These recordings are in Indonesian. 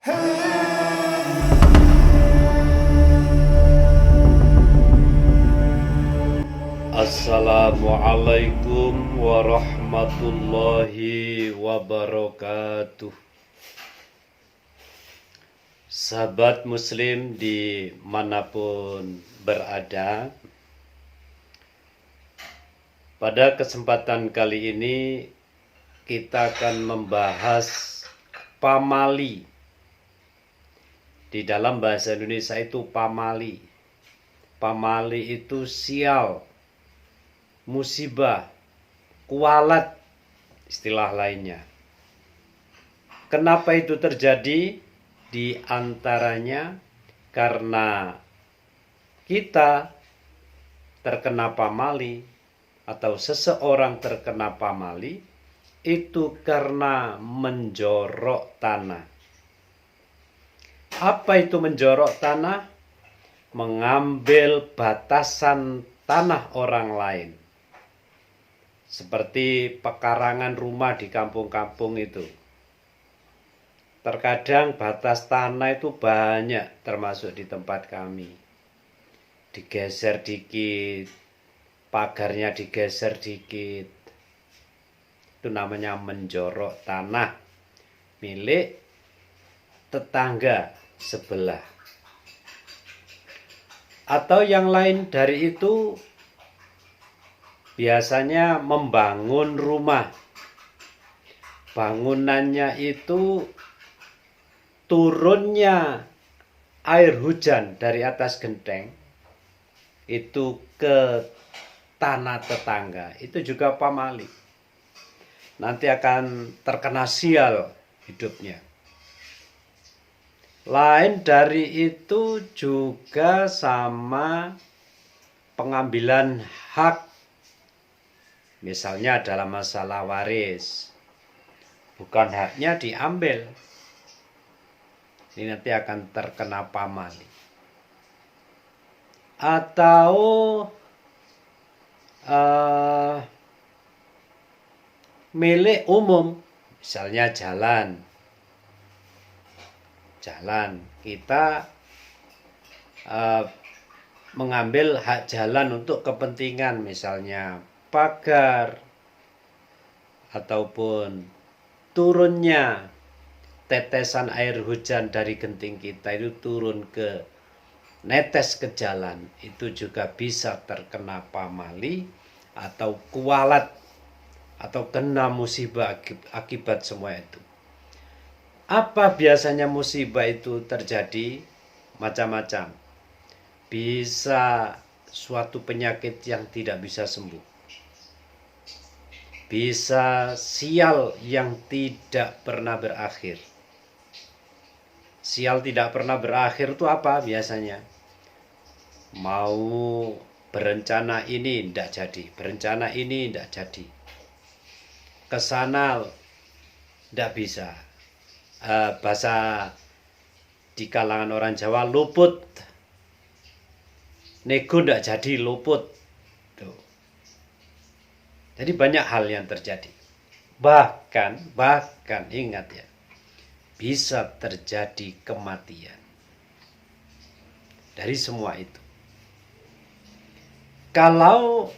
Assalamualaikum warahmatullahi wabarakatuh. Sahabat muslim dimanapun berada, pada kesempatan kali ini kita akan membahas pamali. Di dalam bahasa Indonesia itu pamali. Pamali itu sial, musibah, kualat, istilah lainnya. Kenapa itu terjadi? Di antaranya karena kita terkena pamali atau seseorang terkena pamali itu karena menjorok tanah. Apa itu menjorok tanah? Mengambil batasan tanah orang lain. Seperti pekarangan rumah di kampung-kampung itu. Terkadang batas tanah itu banyak, termasuk di tempat kami. Digeser dikit, pagarnya digeser dikit. Itu namanya menjorok tanah milik tetangga sebelah. Atau yang lain dari itu, biasanya membangun rumah. Bangunannya itu turunnya air hujan dari atas genteng itu ke tanah tetangga. Itu juga pamali. Nanti akan terkena sial hidupnya. Lain dari itu juga sama pengambilan hak. Misalnya dalam masalah waris, bukan haknya diambil. Ini nanti akan terkena pamali. Atau milik umum, misalnya jalan. Kita mengambil hak jalan untuk kepentingan, misalnya pagar ataupun turunnya tetesan air hujan dari genting kita itu turun ke netes ke jalan, itu juga bisa terkena pamali atau kualat atau kena musibah akibat semua itu. Apa biasanya musibah itu terjadi? Macam-macam. Bisa suatu penyakit yang tidak bisa sembuh. Bisa sial yang tidak pernah berakhir. Sial tidak pernah berakhir itu apa biasanya? Mau berencana ini tidak jadi, berencana ini tidak jadi. Kesana tidak bisa. Bahasa di kalangan orang Jawa luput. Nego tidak jadi, luput. Tuh. Jadi banyak hal yang terjadi. Bahkan ingat ya, bisa terjadi kematian dari semua itu. Kalau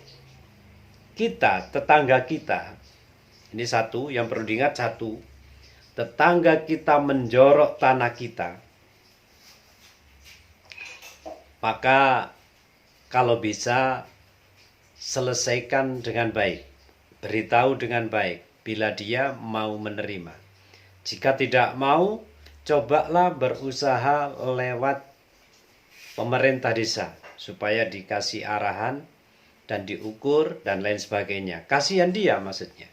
kita, tetangga kita, ini satu yang perlu diingat, satu, tetangga kita menjorok tanah kita, maka kalau bisa selesaikan dengan baik, beritahu dengan baik bila dia mau menerima. Jika tidak mau, cobalah berusaha lewat pemerintah desa supaya dikasih arahan dan diukur dan lain sebagainya. Kasihan dia maksudnya.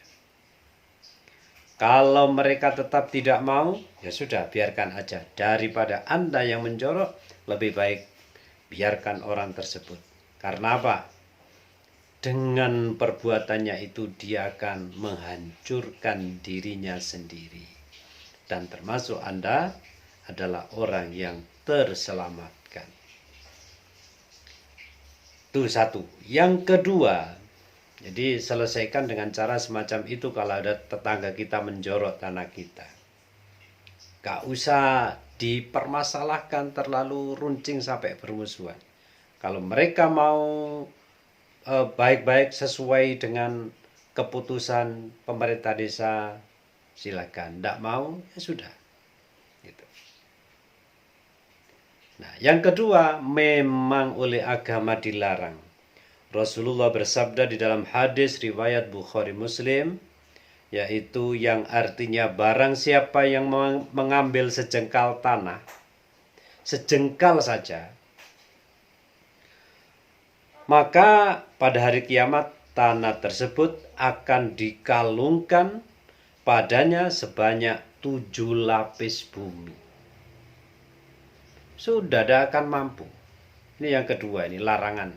Kalau mereka tetap tidak mau, ya sudah, biarkan aja. Daripada Anda yang menjorok, lebih baik biarkan orang tersebut. Karena apa? Dengan perbuatannya itu dia akan menghancurkan dirinya sendiri. Dan termasuk Anda adalah orang yang terselamatkan. Itu satu. Yang kedua, jadi selesaikan dengan cara semacam itu kalau ada tetangga kita menjorok tanah kita. Gak usah dipermasalahkan, terlalu runcing sampai bermusuhan. Kalau mereka mau baik-baik sesuai dengan keputusan pemerintah desa, silakan. Tidak mau, ya sudah. Gitu. Nah, yang kedua, memang oleh agama dilarang. Rasulullah bersabda di dalam hadis riwayat Bukhari Muslim, yaitu yang artinya barang siapa yang mengambil sejengkal tanah, sejengkal saja, maka pada hari kiamat tanah tersebut akan dikalungkan padanya sebanyak 7 lapis bumi. Sudah tidak akan mampu. Ini yang kedua, ini larangan.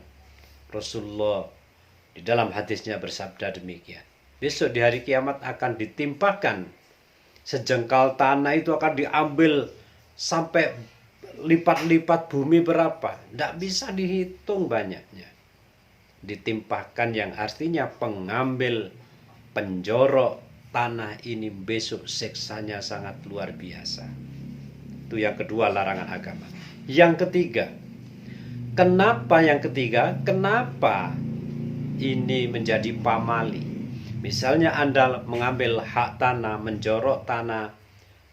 Rasulullah di dalam hadisnya bersabda demikian. Besok di hari kiamat akan ditimpakan sejengkal tanah itu akan diambil sampai lipat-lipat bumi berapa. Tidak bisa dihitung banyaknya. Ditimpakan yang artinya pengambil, penjorok tanah ini besok siksanya sangat luar biasa. Itu yang kedua, larangan agama. Yang ketiga, kenapa ini menjadi pamali? Misalnya Anda mengambil hak tanah, menjorok tanah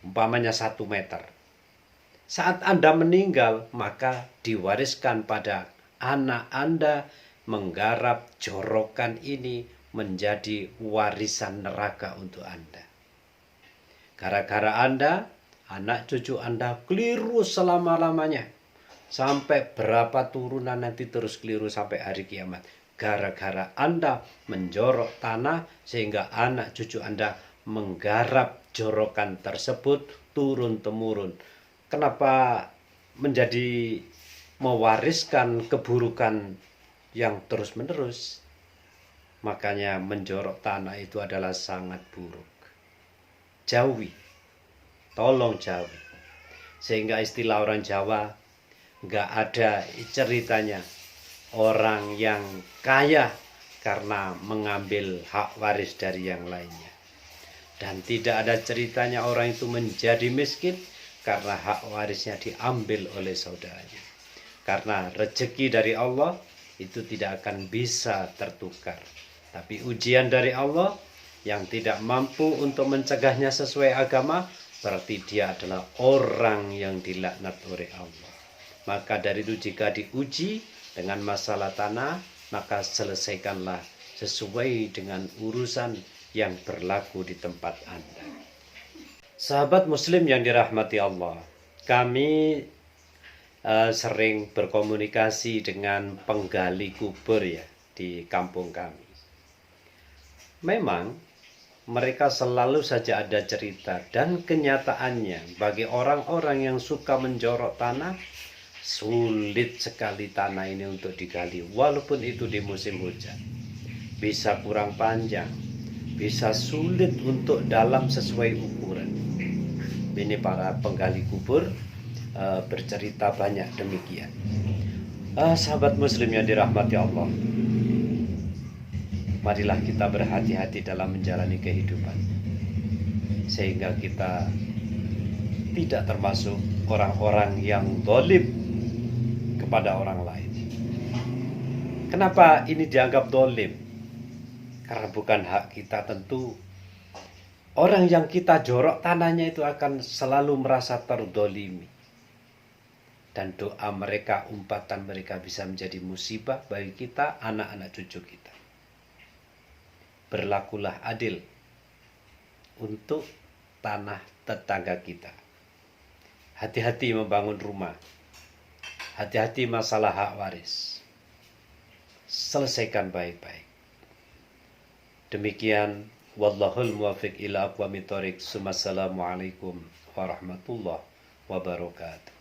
umpamanya 1 meter. Saat Anda meninggal, maka diwariskan pada anak Anda menggarap jorokan ini menjadi warisan neraka untuk Anda. Gara-gara Anda, anak cucu Anda keliru selama-lamanya. Sampai berapa turunan nanti terus keliru sampai hari kiamat. Gara-gara Anda menjorok tanah sehingga anak cucu Anda menggarap jorokan tersebut turun-temurun. Kenapa menjadi mewariskan keburukan yang terus-menerus? Makanya menjorok tanah itu adalah sangat buruk. Jauhi. Tolong jauhi. Sehingga istilah orang Jawa, nggak ada ceritanya orang yang kaya karena mengambil hak waris dari yang lainnya. Dan tidak ada ceritanya orang itu menjadi miskin karena hak warisnya diambil oleh saudaranya. Karena rezeki dari Allah itu tidak akan bisa tertukar. Tapi ujian dari Allah yang tidak mampu untuk mencegahnya sesuai agama, berarti dia adalah orang yang dilaknat oleh Allah. Maka dari itu jika diuji dengan masalah tanah, maka selesaikanlah sesuai dengan urusan yang berlaku di tempat Anda. Sahabat muslim yang dirahmati Allah, kami sering berkomunikasi dengan penggali kubur ya di kampung kami. Memang mereka selalu saja ada cerita, dan kenyataannya bagi orang-orang yang suka menjorok tanah, sulit sekali tanah ini untuk digali walaupun itu di musim hujan. Bisa kurang panjang, bisa sulit untuk dalam sesuai ukuran. Ini para penggali kubur bercerita banyak demikian. Sahabat muslim yang dirahmati Allah, marilah kita berhati-hati dalam menjalani kehidupan, sehingga kita tidak termasuk orang-orang yang zalim kepada orang lain. Kenapa ini dianggap zalim? Karena bukan hak kita tentu. Orang yang kita jorok tanahnya itu akan selalu merasa terzalimi. Dan doa mereka, umpatan mereka bisa menjadi musibah bagi kita, anak-anak cucu kita. Berlakulah adil untuk tanah tetangga kita. Hati-hati membangun rumah. Hati-hati masalah hak waris. Selesaikan baik-baik. Demikian, wallahul muwaffiq ila aqwamit thoriq. Assalamualaikum warahmatullahi wabarakatuh.